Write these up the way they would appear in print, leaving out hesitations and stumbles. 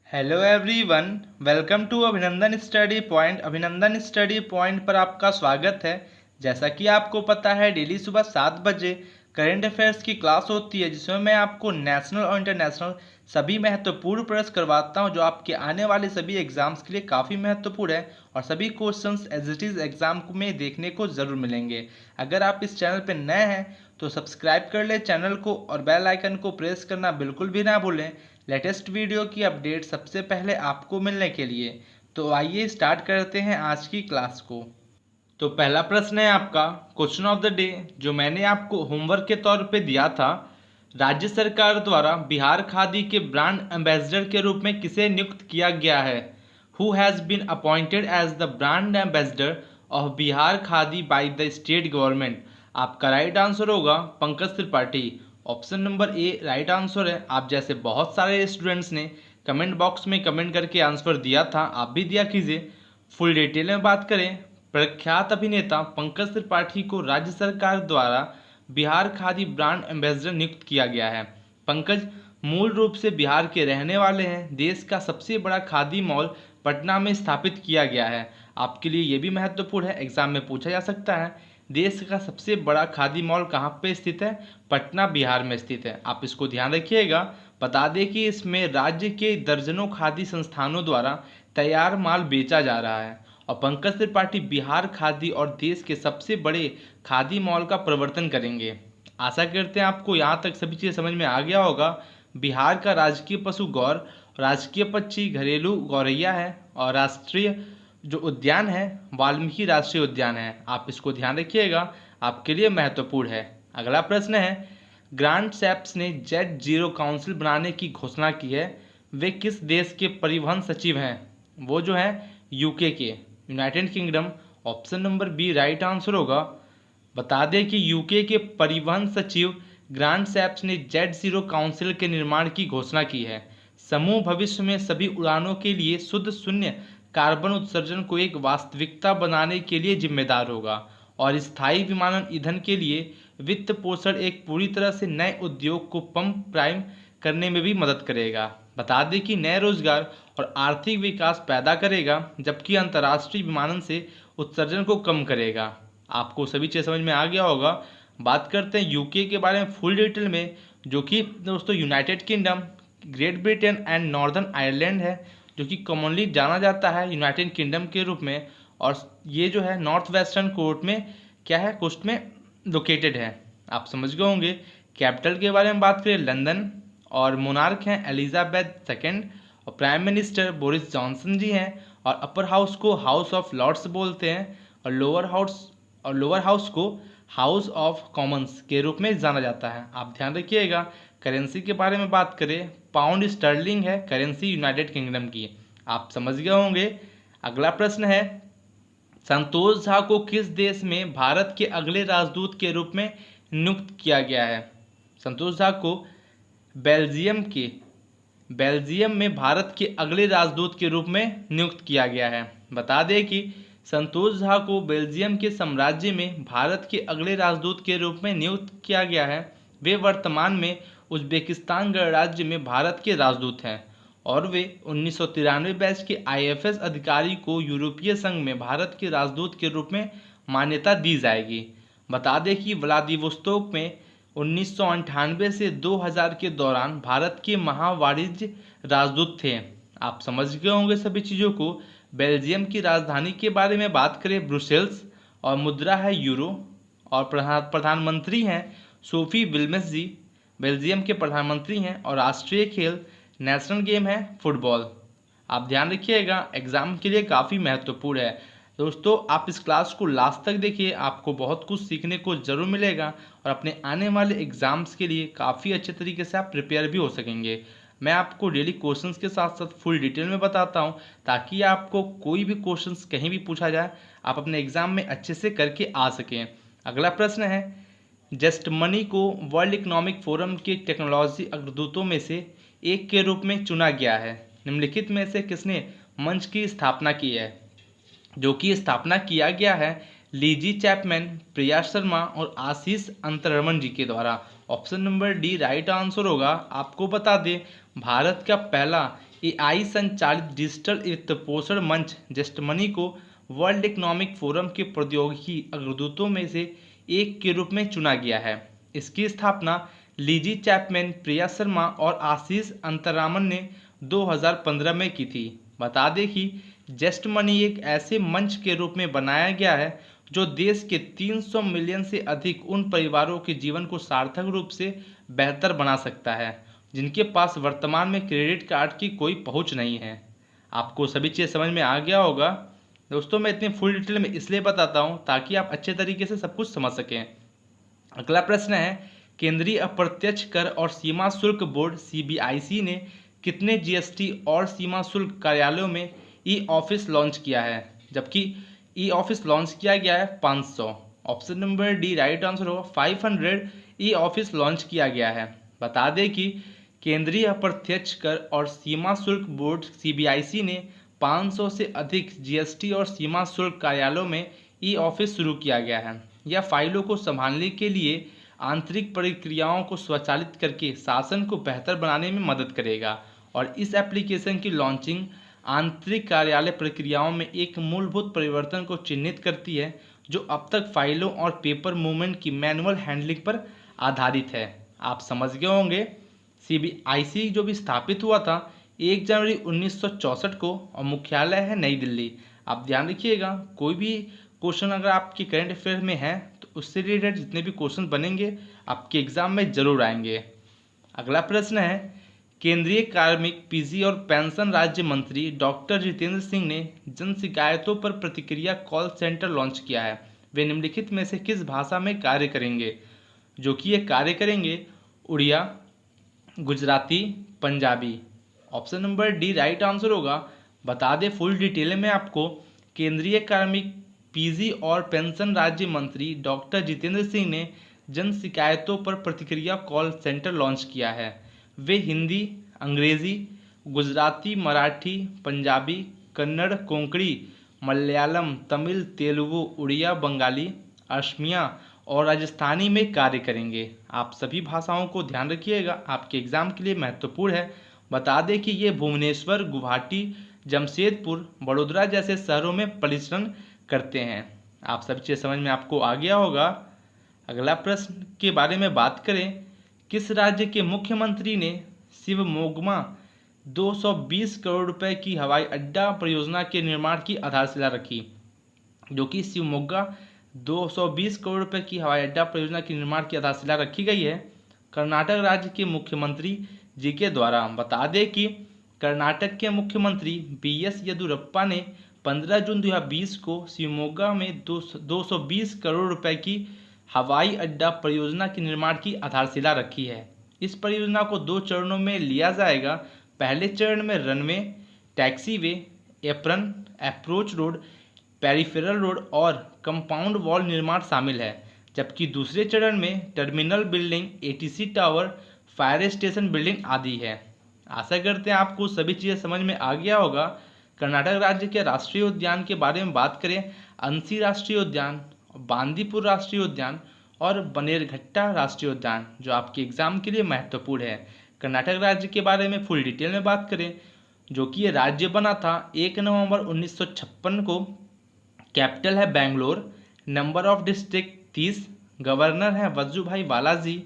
Hello everyone, welcome to अभिनंदन study point. अभिनंदन study point पर आपका स्वागत है। जैसा कि आपको पता है, डेली सुबह 7 बजे करंट अफेयर्स की क्लास होती है, जिसमें मैं आपको नेशनल और इंटरनेशनल सभी महत्वपूर्ण प्रश्न करवाता हूं, जो आपके आने वाले सभी एग्जाम्स के लिए काफ़ी महत्वपूर्ण है और सभी questions as it is exam में देखने को ज़रूर मिलेंगे। अगर आप इस चैनल पर नए हैं तो सब्सक्राइब कर ले चैनल को और बेल आइकन को प्रेस करना बिल्कुल भी ना भूलें लेटेस्ट वीडियो की अपडेट सबसे पहले आपको मिलने के लिए। तो आइए स्टार्ट करते हैं आज की क्लास को। तो पहला प्रश्न है आपका क्वेश्चन ऑफ द डे, जो मैंने आपको होमवर्क के तौर पे दिया था। राज्य सरकार द्वारा बिहार खादी के ब्रांड एम्बेसडर के रूप में किसे नियुक्त किया गया है? Who has been appointed as the brand ambassador of Bihar Khadi by the state government? आपका राइट आंसर होगा Pankaj Tripathi. Option number A right answer है। आप जैसे बहुत सारे स्टूडेंट्स ने कमेंट बॉक्स में कमेंट करके आंसर दिया था, आप भी दिया कीजिए। फुल डिटेल में बात करें, प्रख्यात अभिनेता पंकज त्रिपाठी को राज्य सरकार द्वारा बिहार खादी ब्रांड एम्बेसडर नियुक्त किया गया है। पंकज मूल रूप से बिहार के रहने वाले हैं। देश का सबसे बड़ा खादी मॉल पटना में स्थापित किया गया है। आपके लिए ये भी महत्वपूर्ण है, एग्जाम में पूछा जा सकता है। देश का सबसे बड़ा खादी मॉल कहाँ पे स्थित है? पटना बिहार में स्थित है। आप इसको ध्यान रखिएगा। बता दें कि इसमें राज्य के दर्जनों खादी संस्थानों द्वारा तैयार माल बेचा जा रहा है और पंकज त्रिपाठी बिहार खादी और देश के सबसे बड़े खादी मॉल का प्रवर्तन करेंगे। आशा करते हैं आपको यहाँ तक सभी चीज़ें समझ में आ गया होगा। बिहार का राजकीय पशु गौर, राजकीय पक्षी घरेलू गौरैया है और राष्ट्रीय जो उद्यान है वाल्मीकि राष्ट्रीय उद्यान है। आप इसको ध्यान रखिएगा, आपके लिए महत्वपूर्ण है। अगला प्रश्न है, ग्रांड सैप्स ने जेट जीरो काउंसिल बनाने की घोषणा की है। वे किस देश के परिवहन सचिव हैं? वो जो है यूके के, United Kingdom. Option number B right answer होगा। बता दें कि यूके के परिवहन सचिव ग्रांड सैप्स ने जेट जीरो काउंसिल के निर्माण की घोषणा की है। समूह भविष्य में सभी उड़ानों के लिए शुद्ध शून्य कार्बन उत्सर्जन को एक वास्तविकता बनाने के लिए जिम्मेदार होगा और स्थायी विमानन ईंधन के लिए वित्त पोषण एक पूरी तरह से नए उद्योग को पंप प्राइम करने में भी मदद करेगा। बता दें कि नए रोजगार और आर्थिक विकास पैदा करेगा, जबकि अंतर्राष्ट्रीय विमानन से उत्सर्जन को कम करेगा। आपको सभी चीज़ समझ में आ गया होगा। बात करते हैं यूके के बारे में फुल डिटेल में, जो कि दोस्तों United kingdom, great Britain and northern Ireland है, जो कि कॉमनली जाना जाता है यूनाइटेड किंगडम के रूप में। और ये जो है नॉर्थ वेस्टर्न कोर्ट में क्या है, कोस्ट में लोकेटेड है। आप समझ गए होंगे। कैपिटल के बारे में बात करें, लंदन, और मोनार्क हैं एलिजाबेथ सेकेंड और प्राइम मिनिस्टर बोरिस जॉनसन जी हैं। और अपर हाउस को हाउस ऑफ लॉर्ड्स बोलते हैं और लोअर हाउस को हाउस ऑफ कॉमन्स के रूप में जाना जाता है। आप ध्यान रखिएगा। करेंसी के बारे में बात करें, पाउंड स्टर्लिंग है करेंसी यूनाइटेड किंगडम की। आप समझ गए होंगे। अगला प्रश्न है, संतोष झा को किस देश में भारत के अगले राजदूत के रूप में नियुक्त किया गया है? संतोष झा को बेल्जियम में भारत के अगले राजदूत के रूप में नियुक्त किया गया है। बता दें कि संतोष झा को बेल्जियम के साम्राज्य में भारत के अगले राजदूत के रूप में नियुक्त किया गया है। वे वर्तमान में उज्बेकिस्तान गणराज्य में भारत के राजदूत हैं और वे 1993 बैच के आईएफएस अधिकारी को यूरोपीय संघ में भारत के राजदूत के रूप में मान्यता दी जाएगी। बता दें कि व्लादिवोस्तोक में 1998 से 2000 के दौरान भारत के महावाणिज्य राजदूत थे। आप समझ गए होंगे सभी चीज़ों को। बेल्जियम की राजधानी के बारे में बात करें, ब्रुसेल्स, और मुद्रा है यूरो, और प्रधानमंत्री हैं सोफी विल्मेस जी, बेल्जियम के प्रधानमंत्री हैं, और राष्ट्रीय खेल नेशनल गेम है फुटबॉल। आप ध्यान रखिएगा, एग्जाम के लिए काफ़ी महत्वपूर्ण है। दोस्तों आप इस क्लास को लास्ट तक देखिए, आपको बहुत कुछ सीखने को ज़रूर मिलेगा और अपने आने वाले एग्जाम्स के लिए काफ़ी अच्छे तरीके से आप प्रिपेयर भी हो सकेंगे। मैं आपको डेली क्वेश्चंस के साथ साथ फुल डिटेल में बताता हूं, ताकि आपको कोई भी क्वेश्चंस कहीं भी पूछा जाए आप अपने एग्जाम में अच्छे से करके आ सकें। अगला प्रश्न है, जस्ट मनी को वर्ल्ड इकोनॉमिक फोरम के टेक्नोलॉजी अग्रदूतों में से एक के रूप में चुना गया है। निम्नलिखित में से किसने मंच की स्थापना की है? जो कि स्थापना किया गया है लीजी चैपमैन, प्रिया शर्मा और आशीष अंतरमन जी के द्वारा। Option number D right answer होगा। आपको बता दें, भारत का पहला एआई संचालित डिजिटल वित्त पोषण मंच जस्ट मनी को वर्ल्ड इकोनॉमिक फोरम के प्रौद्योगिकी अग्रदूतों में से एक के रूप में चुना गया है। इसकी स्थापना लिजी चैपमैन, प्रिया शर्मा और आशीष अंतरामन ने 2015 में की थी। बता दें कि जस्ट मनी एक ऐसे मंच के रूप में बनाया गया है जो देश के 300 मिलियन से अधिक उन परिवारों के जीवन को सार्थक रूप से बेहतर बना सकता है जिनके पास वर्तमान में क्रेडिट कार्ड की कोई पहुंच नहीं है। आपको सभी चीज़ समझ में आ गया होगा। दोस्तों, मैं इतनी फुल डिटेल में इसलिए बताता हूं ताकि आप अच्छे तरीके से सब कुछ समझ सकें। अगला प्रश्न है, केंद्रीय अप्रत्यक्ष कर और सीमा शुल्क बोर्ड सीबीआईसी ने कितने जीएसटी और सीमा शुल्क कार्यालयों में ई ऑफिस लॉन्च किया है? जबकि ई ऑफिस लॉन्च किया गया है 500। Option number D right answer होगा 500 ई ऑफिस लॉन्च किया गया है। बता दें कि केंद्रीय अप्रत्यक्ष कर और सीमा शुल्क बोर्ड सीबीआईसी ने 500 से अधिक जीएसटी और सीमा शुल्क कार्यालयों में ई ऑफिस शुरू किया गया है। यह फाइलों को संभालने के लिए आंतरिक प्रक्रियाओं को स्वचालित करके शासन को बेहतर बनाने में मदद करेगा और इस एप्लीकेशन की लॉन्चिंग आंतरिक कार्यालय प्रक्रियाओं में एक मूलभूत परिवर्तन को चिन्हित करती है जो अब तक फाइलों और पेपर मूवमेंट की मैनुअल हैंडलिंग पर आधारित है। आप समझ गए होंगे। सीबीआईसी जो भी स्थापित हुआ था 1 जनवरी 1964 को और मुख्यालय है नई दिल्ली। आप ध्यान रखिएगा, कोई भी क्वेश्चन अगर आपके करंट अफेयर में है तो उससे रिलेटेड जितने भी क्वेश्चन बनेंगे आपके एग्जाम में जरूर आएंगे। अगला प्रश्न है, केंद्रीय कार्मिक, पीजी और पेंशन राज्य मंत्री डॉक्टर जितेंद्र सिंह ने जन शिकायतों पर प्रतिक्रिया कॉल सेंटर लॉन्च किया है। वे निम्नलिखित में से किस भाषा में कार्य करेंगे? जो कि ये कार्य करेंगे Odia, Gujarati, Punjabi. Option number D right answer होगा। बता दें फुल डिटेल में आपको, केंद्रीय कार्मिक, पीजी और पेंशन राज्य मंत्री डॉक्टर जितेंद्र सिंह ने जन शिकायतों पर प्रतिक्रिया कॉल सेंटर लॉन्च किया है। वे हिंदी, अंग्रेजी, गुजराती, मराठी, पंजाबी, कन्नड़, कोंकणी, मलयालम, तमिल, तेलुगु, उड़िया, बंगाली, असमिया और राजस्थानी में कार्य करेंगे। आप सभी भाषाओं को ध्यान रखिएगा, आपके एग्जाम के लिए महत्वपूर्ण है। बता दें कि ये भुवनेश्वर, गुवाहाटी, जमशेदपुर, बड़ोदरा जैसे शहरों में परिचालन करते हैं। आप सब चीज़ समझ में आपको आ गया होगा। अगला प्रश्न के बारे में बात करें, किस राज्य के मुख्यमंत्री ने शिवमोग्गा 220 करोड़ रुपए की हवाई अड्डा परियोजना के निर्माण की आधारशिला रखी? जो कि शिवमोग्गा 220 करोड़ रुपए की हवाई अड्डा परियोजना के निर्माण की आधारशिला रखी गई है कर्नाटक राज्य के मुख्यमंत्री जी के द्वारा। बता दें कि कर्नाटक के मुख्यमंत्री बीएस येदियुरप्पा ने 15 जून 2020 को शिवमोग्गा में 220 करोड़ रुपए की हवाई अड्डा परियोजना के निर्माण की आधारशिला रखी है। इस परियोजना को 2 चरणों में लिया जाएगा। पहले चरण में runway, taxiway, apron, approach road, peripheral road और कंपाउंड वॉल निर्माण शामिल है, जबकि दूसरे चरण में terminal building, ATC tower, fire station building आदि है। आशा करते हैं आपको सभी चीज़ें समझ में आ गया होगा। कर्नाटक राज्य के राष्ट्रीय उद्यान के बारे में बात करें, अंशी राष्ट्रीय उद्यान, बांदीपुर राष्ट्रीय उद्यान और बनेरघट्टा राष्ट्रीय उद्यान जो आपके एग्जाम के लिए महत्वपूर्ण है। कर्नाटक राज्य के बारे में फुल डिटेल में बात करें, जो कि ये राज्य बना था 1 नवंबर 1956 को। कैपिटल है Bangalore, number of district 30, governor हैं वजुभाई बालाजी,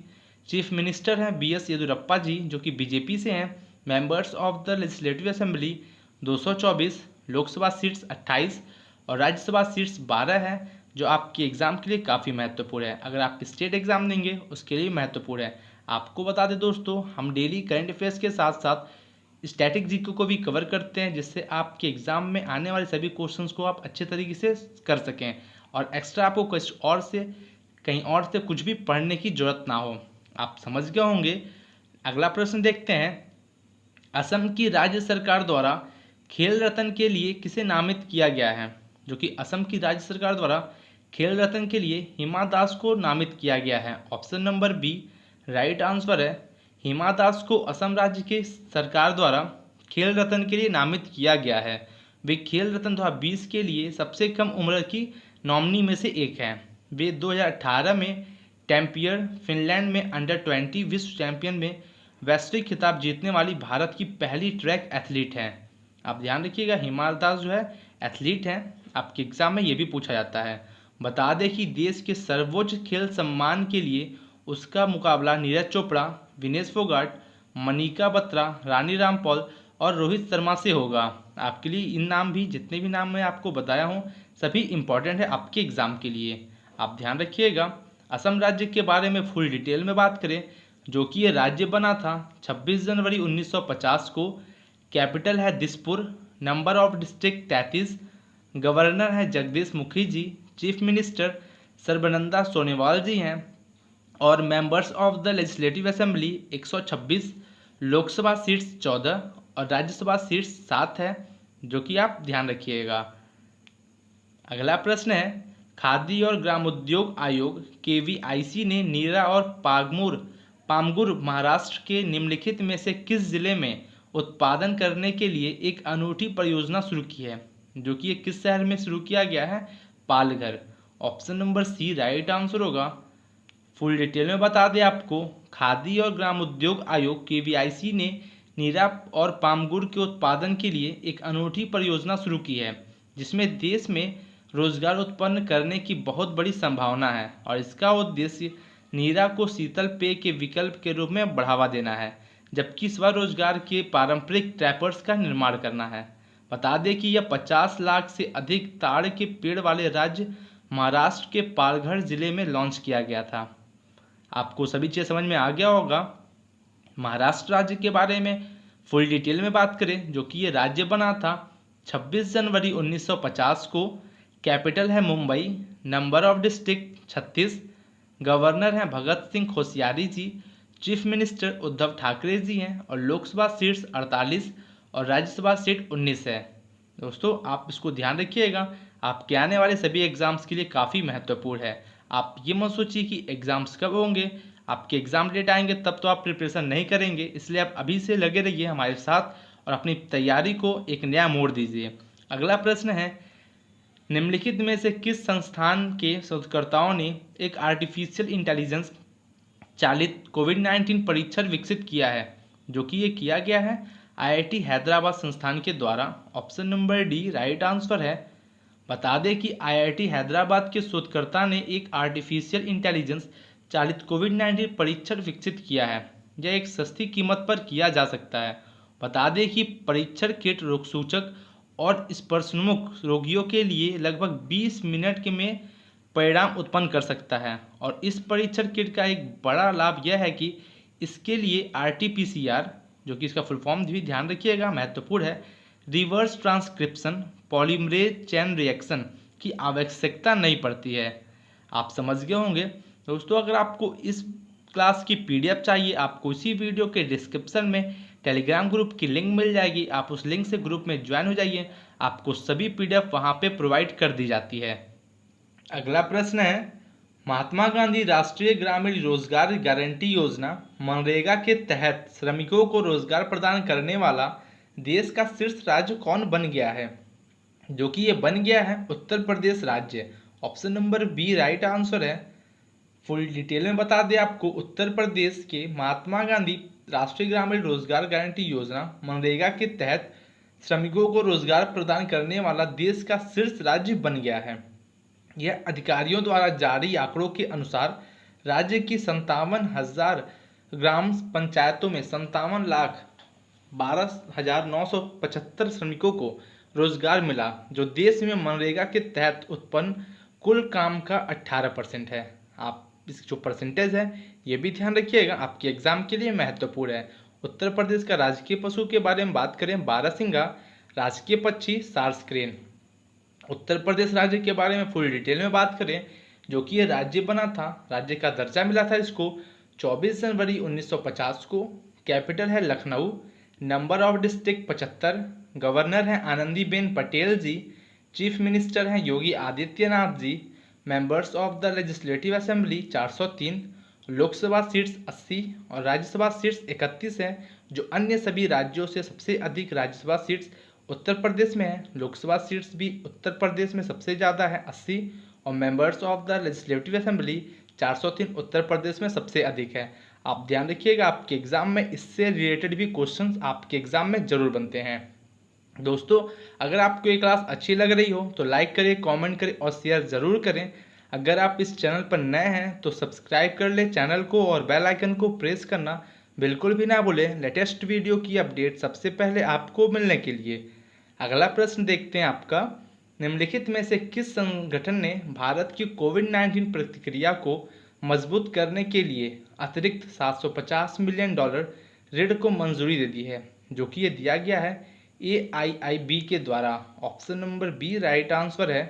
चीफ मिनिस्टर हैं बीएस येदियुरप्पा जी जो कि बीजेपी से हैं, members of the legislative assembly 224, Lok Sabha seats 28 और राज्यसभा सीट्स 12 है, जो आपके एग्ज़ाम के लिए काफ़ी महत्वपूर्ण है। अगर आप स्टेट एग्ज़ाम देंगे उसके लिए महत्वपूर्ण है। आपको बता दें दोस्तों, हम डेली करंट अफेयर्स के साथ साथ स्टैटिक जीके को भी कवर करते हैं, जिससे आपके एग्ज़ाम में आने वाले सभी क्वेश्चंस को आप अच्छे तरीके से कर सकें और एक्स्ट्रा आपको कहीं और से कुछ भी पढ़ने की ज़रूरत ना हो। आप समझ गए होंगे। अगला प्रश्न देखते हैं, असम की राज्य सरकार द्वारा खेल रत्न के लिए किसे नामित किया गया है? जो कि असम की राज्य सरकार द्वारा खेल रत्न के लिए हिमा दास को नामित किया गया है। Option number B right answer है। हिमा दास को असम राज्य के सरकार द्वारा खेल रत्न के लिए नामित किया गया है। वे खेल रत्न 2020 के लिए सबसे कम उम्र की नॉमिनी में से एक हैं। वे 2018 में टैम्पियर, फिनलैंड में अंडर 20 विश्व चैंपियन में वैश्विक खिताब जीतने वाली भारत की पहली ट्रैक एथलीट हैं। आप ध्यान रखिएगा, हिमा दास जो है एथलीट हैं। आपके एग्जाम में ये भी पूछा जाता है। बता दें कि देश के सर्वोच्च खेल सम्मान के लिए उसका मुकाबला नीरज चोपड़ा, विनेश फोगाट, मनिका बत्रा, रानी रामपॉल और रोहित शर्मा से होगा। आपके लिए इन नाम भी, जितने भी नाम मैं आपको बताया हूँ, सभी इंपॉर्टेंट है आपके एग्जाम के लिए। आप ध्यान रखिएगा। असम राज्य के बारे में फुल डिटेल में बात करें, जो कि ये राज्य बना था 26 जनवरी 1950 को। कैपिटल है Dispur, number of district 33, governor है जगदीश मुखी जी, चीफ मिनिस्टर सर्बानंद सोनोवाल जी हैं, और members of the legislative assembly 126, Lok Sabha seats 14 और राज्यसभा सीट्स 7 है, जो कि आप ध्यान रखिएगा। अगला प्रश्न है, खादी और ग्रामोद्योग आयोग KVIC ने नीरा और पामगुर महाराष्ट्र के निम्नलिखित में से किस जिले में उत्पादन करने के लिए एक अनूठी परियोजना शुरू की है, जो कि ये किस शहर में शुरू किया गया है? Palghar. Option number C right answer होगा। फुल डिटेल में बता दें आपको, खादी और ग्रामोद्योग आयोग KVIC ने नीरा और पामगुर के उत्पादन के लिए एक अनूठी परियोजना शुरू की है, जिसमें देश में रोजगार उत्पन्न करने की बहुत बड़ी संभावना है, और इसका उद्देश्य नीरा को शीतल पेय के विकल्प के रूप में बढ़ावा देना है, जबकि स्वरोजगार के पारंपरिक ट्रैपर्स का निर्माण करना है। बता दें कि यह 50 लाख से अधिक ताड़ के पेड़ वाले राज्य महाराष्ट्र के पालघर जिले में लॉन्च किया गया था। आपको सभी चीज़ समझ में आ गया होगा। महाराष्ट्र राज्य के बारे में फुल डिटेल में बात करें, जो कि ये राज्य बना था 26 जनवरी 1950 को। कैपिटल है Mumbai, number of district 36, governor हैं भगत सिंह कोश्यारी जी, चीफ मिनिस्टर उद्धव ठाकरे जी हैं, और लोकसभा सीट्स 48 और राज्यसभा सीट 19 है। दोस्तों आप इसको ध्यान रखिएगा, आपके आने वाले सभी एग्जाम्स के लिए काफ़ी महत्वपूर्ण है। आप ये मत सोचिए कि एग्ज़ाम्स कब होंगे, आपके एग्ज़ाम डेट आएंगे तब तो आप प्रिपरेशन नहीं करेंगे, इसलिए आप अभी से लगे रहिए हमारे साथ और अपनी तैयारी को एक नया मोड़ दीजिए। अगला प्रश्न है, निम्नलिखित में से किस संस्थान के शोधकर्ताओं ने एक आर्टिफिशियल इंटेलिजेंस चालित कोविड-19 परीक्षण विकसित किया है, जो कि ये किया गया है IIT हैदराबाद संस्थान के द्वारा? Option number D right answer है। बता दें कि IIT हैदराबाद के शोधकर्ता ने एक आर्टिफिशियल इंटेलिजेंस चालित कोविड-19 परीक्षण विकसित किया है। यह एक सस्ती कीमत पर किया जा सकता है। बता दें कि परीक्षण किट रोगसूचक और स्पर्शोन्मुख रोगियों के लिए लगभग 20 मिनट में परिणाम उत्पन्न कर सकता है, और इस परीक्षण किट का एक बड़ा लाभ यह है कि इसके लिए RT-PCR, जो कि इसका फुल फॉर्म भी ध्यान रखिएगा, महत्वपूर्ण है, reverse transcription polymerase chain reaction की आवश्यकता नहीं पड़ती है। आप समझ गए होंगे। दोस्तों अगर आपको इस क्लास की PDF चाहिए, आपको इसी वीडियो के डिस्क्रिप्शन में टेलीग्राम ग्रुप की लिंक मिल जाएगी, आप उस लिंक से ग्रुप में ज्वाइन हो जाइए, आपको सभी PDF वहाँ पे प्रोवाइड कर दी जाती है। अगला प्रश्न है, महात्मा गांधी राष्ट्रीय ग्रामीण रोजगार गारंटी योजना मनरेगा के तहत श्रमिकों को रोजगार प्रदान करने वाला देश का शीर्ष राज्य कौन बन गया है, जो कि ये बन गया है उत्तर प्रदेश राज्य। Option number B right answer है। फुल डिटेल में बता दें आपको, उत्तर प्रदेश के महात्मा गांधी राष्ट्रीय ग्रामीण रोजगार गारंटी योजना मनरेगा के तहत श्रमिकों को रोजगार प्रदान करने वाला देश का शीर्ष राज्य बन गया है। यह अधिकारियों द्वारा जारी आंकड़ों के अनुसार राज्य की 57,000 ग्राम पंचायतों में 57,12,975 श्रमिकों को रोजगार मिला, जो देश में मनरेगा के तहत उत्पन्न कुल काम का 18% है। आप इस जो परसेंटेज है ये भी ध्यान रखिएगा, आपके एग्जाम के लिए महत्वपूर्ण है। उत्तर प्रदेश का राजकीय पशु के बारे में बात करें, बारहसिंगा, राजकीय पक्षी सार्स क्रेन। उत्तर प्रदेश राज्य के बारे में फुल डिटेल में बात करें, जो कि ये राज्य बना था, राज्य का दर्जा मिला था इसको 24 जनवरी 1950 को। कैपिटल है Lucknow, number of district 75, governor हैं आनंदीबेन पटेल जी, चीफ मिनिस्टर हैं Yogi Adityanath ji, members of the legislative assembly 403, Lok Sabha seats 80 और राज्यसभा सीट्स 31 हैं, जो अन्य सभी राज्यों से सबसे अधिक राज्यसभा सीट्स उत्तर प्रदेश में है। लोकसभा सीट्स भी उत्तर प्रदेश में सबसे ज़्यादा है 80, और members of the legislative assembly 403 Uttar Pradesh में सबसे अधिक है। आप ध्यान रखिएगा, आपके एग्ज़ाम में इससे रिलेटेड भी क्वेश्चंस आपके एग्ज़ाम में ज़रूर बनते हैं। दोस्तों, अगर आपको ये क्लास अच्छी लग रही हो तो लाइक करें, कमेंट करें और शेयर ज़रूर करें। अगर आप इस चैनल पर नए हैं तो सब्सक्राइब कर लें चैनल को और बेल आइकन को प्रेस करना बिल्कुल भी ना भूलें लेटेस्ट वीडियो की अपडेट सबसे पहले आपको मिलने के लिए। अगला प्रश्न देखते हैं आपका, निम्नलिखित में से किस संगठन ने भारत की कोविड-19 प्रतिक्रिया को मजबूत करने के लिए अतिरिक्त $750 मिलियन ऋण को मंजूरी दे दी है, जो कि ये दिया गया है AIIB के द्वारा। Option number B right answer है।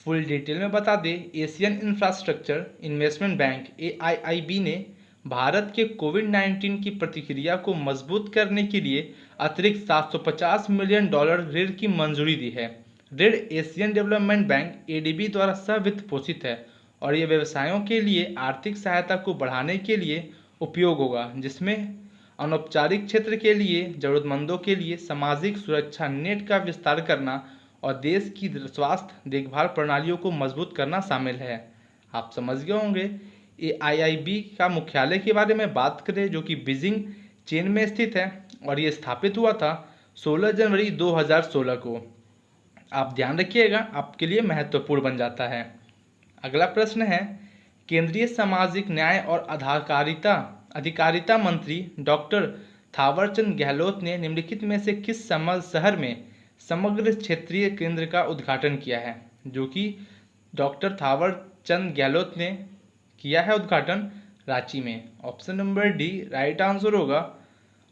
फुल डिटेल में बता दें, Asian infrastructure investment bank AIIB ने भारत के कोविड-19 की प्रतिक्रिया को मजबूत करने के लिए अतिरिक्त $750 मिलियन ऋण की मंजूरी दी है। ऋण एशियन डेवलपमेंट बैंक ADB द्वारा सह-वित्त पोषित है और ये व्यवसायों के लिए आर्थिक सहायता को बढ़ाने के लिए उपयोग होगा, जिसमें अनौपचारिक क्षेत्र के लिए जरूरतमंदों के लिए सामाजिक सुरक्षा नेट का विस्तार करना और देश की स्वास्थ्य देखभाल प्रणालियों को मजबूत करना शामिल है। आप समझ गए होंगे। AIIB का मुख्यालय के बारे में बात करें, जो कि बीजिंग चीन में स्थित है और ये स्थापित हुआ था 16 जनवरी 2016 को। आप ध्यान रखिएगा, आपके लिए महत्वपूर्ण बन जाता है। अगला प्रश्न है, केंद्रीय सामाजिक न्याय और अधिकारिता मंत्री डॉक्टर थावरचंद गहलोत ने निम्नलिखित में से किस शहर में समग्र क्षेत्रीय केंद्र का उद्घाटन किया है, जो कि डॉक्टर थावरचंद गहलोत ने किया है उद्घाटन रांची में। Option number D right answer होगा।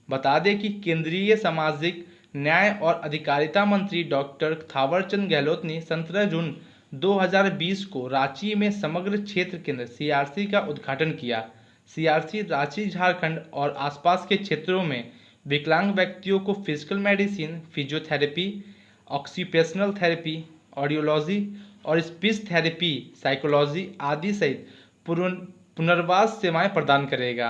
बता दें कि केंद्रीय सामाजिक न्याय और अधिकारिता मंत्री डॉक्टर थावरचंद गहलोत ने 17 जून 2020 को रांची में समग्र क्षेत्र केंद्र CRC का उद्घाटन किया। CRC रांची, झारखंड और आसपास के क्षेत्रों में विकलांग व्यक्तियों को physical medicine, physiotherapy, occupational therapy, audiology और स्पीच थेरेपी, साइकोलॉजी आदि सहित पुनर्वास सेवाएं प्रदान करेगा।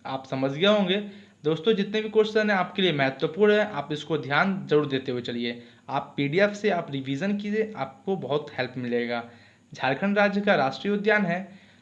आप समझ गए होंगे। दोस्तों, जितने भी क्वेश्चन हैं आपके लिए महत्वपूर्ण है, आप इसको ध्यान जरूर देते हुए चलिए। आप PDF से आप रिवीजन कीजिए, आपको बहुत हेल्प मिलेगा। झारखंड राज्य का राष्ट्रीय उद्यान है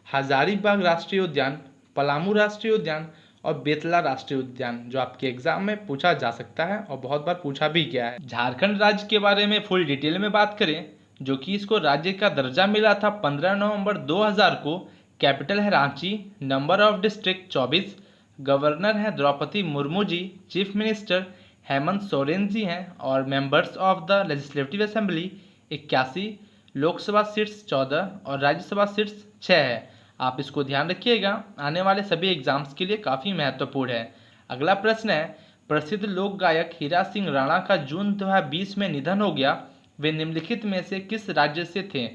हजारीबाग राष्ट्रीय उद्यान, पलामू राष्ट्रीय उद्यान और बेतला राष्ट्रीय उद्यान, जो आपके एग्जाम में पूछा जा सकता है और बहुत बार पूछा भी गया है। झारखंड राज्य के बारे में फुल डिटेल में बात करें, जो कि इसको राज्य का दर्जा मिला था 15 नवंबर 2000 को। कैपिटल है Ranchi, number of district 24, governor हैं द्रौपदी मुर्मू जी, चीफ मिनिस्टर हेमंत सोरेन जी हैं और members of the legislative assembly 81, Lok Sabha seats 14 और राज्यसभा सीट्स 6 है। आप इसको ध्यान रखिएगा, आने वाले सभी एग्जाम्स के लिए काफ़ी महत्वपूर्ण है। अगला प्रश्न है, प्रसिद्ध लोक गायक हीरा सिंह राणा का जून 2020 में निधन हो गया। वे निम्नलिखित में से किस राज्य से थे?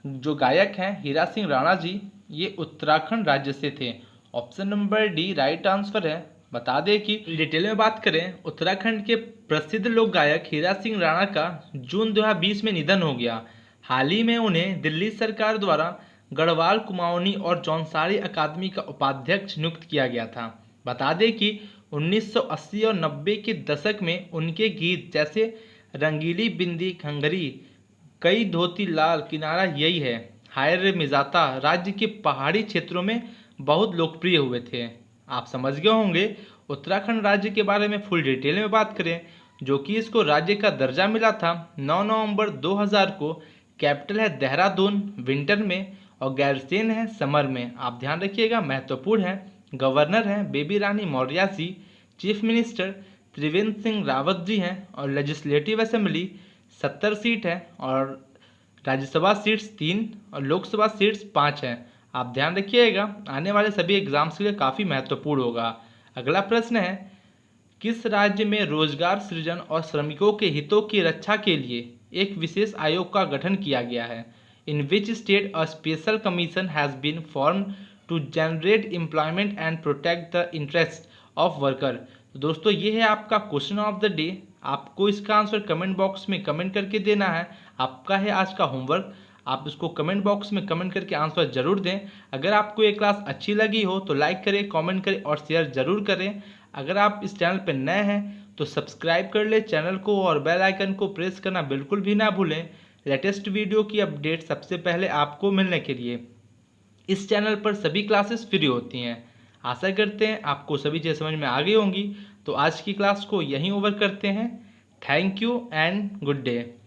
जो गायक हैं हीरा सिंह राणा जी, ये उत्तराखंड राज्य से थे। Option number D right answer है। बता दें कि डिटेल में बात करें, उत्तराखंड के प्रसिद्ध लोक गायक हीरा सिंह राणा का जून 2020 में निधन हो गया। हाल ही में उन्हें दिल्ली सरकार द्वारा गढ़वाल, कुमाऊनी और जौनसारी अकादमी का उपाध्यक्ष नियुक्त किया गया था। बता दें कि 1980 और 90 के दशक में उनके गीत जैसे रंगीली बिंदी खंगरी, कई धोती लाल किनारा यही है, हाय रे मिजाता राज्य के पहाड़ी क्षेत्रों में बहुत लोकप्रिय हुए थे। आप समझ गए होंगे। उत्तराखंड राज्य के बारे में फुल डिटेल में बात करें, जो कि इसको राज्य का दर्जा मिला था 9 नवंबर 2000 को। कैपिटल है देहरादून विंटर में और गैरसैंण है समर में। आप ध्यान रखिएगा, महत्वपूर्ण है। गवर्नर हैं बेबी रानी मौर्य जी, चीफ मिनिस्टर त्रिवेंद्र सिंह रावत जी हैं और लेजिस्लेटिव असेंबली 70 सीट है और राज्यसभा सीट्स 3 और लोकसभा सीट्स 5 हैं। आप ध्यान रखिएगा, आने वाले सभी एग्जाम्स के लिए काफ़ी महत्वपूर्ण होगा। अगला प्रश्न है, किस राज्य में रोजगार सृजन और श्रमिकों के हितों की रक्षा के लिए एक विशेष आयोग का गठन किया गया है? In which state a special commission has been formed to generate employment and protect the interest of worker. दोस्तों, ये है आपका क्वेश्चन ऑफ द डे। आपको इसका आंसर कमेंट बॉक्स में कमेंट करके देना है। आपका है आज का होमवर्क, आप इसको कमेंट बॉक्स में कमेंट करके आंसर जरूर दें। अगर आपको ये क्लास अच्छी लगी हो तो लाइक करें, कमेंट करें और शेयर जरूर करें। अगर आप इस चैनल पर नए हैं तो सब्सक्राइब कर ले चैनल को और बेल आइकन को प्रेस करना बिल्कुल भी ना भूलें लेटेस्ट वीडियो की अपडेट सबसे पहले आपको मिलने के लिए। इस चैनल पर सभी क्लासेस फ्री होती हैं। आशा करते हैं आपको सभी चीज़ें समझ में आ गई होंगी। तो आज की क्लास को यहीं ओवर करते हैं। Thank you and good day.